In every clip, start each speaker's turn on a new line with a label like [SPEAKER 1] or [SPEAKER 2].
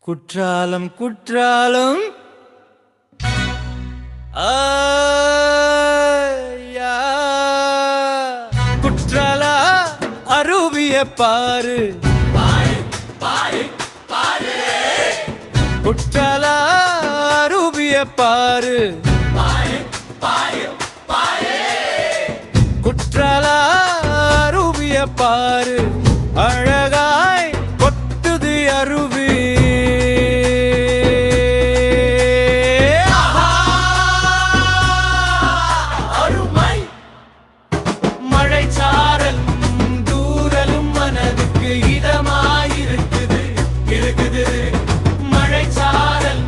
[SPEAKER 1] குற்றாலம் குற்றாலம் குற்றால அருவிய பாரு குற்றால அருவிய பாரு குற்றால அருவிய பாரு அழகாய் கொட்டுது அருவி மழைச்சாரல் தூரலும் மனதுக்கு இதமாயிருக்குது இருக்குது மழைச்சாரல்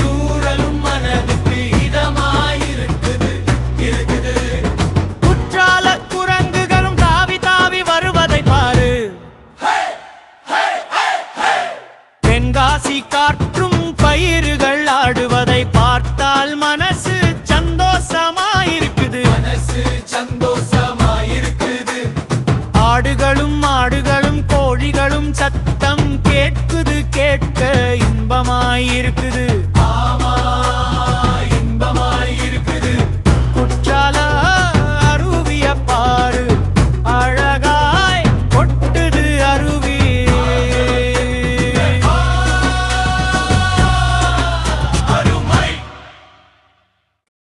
[SPEAKER 1] தூரலும் மனதுக்கு இதமாயிருக்குது இருக்குது குற்றால குரங்குகளும் தாவி தாவி வருவதை பாரு தென்காசி காற்றும் பயிர்கள் ஆடுவதை பார்த்தால் மனசு சந்தோஷமாயிருக்குது ஆடுகளும் மாடுகளும் கோழிகளும் சத்தம் கேட்குது கேட்க இன்பமாயிருக்குது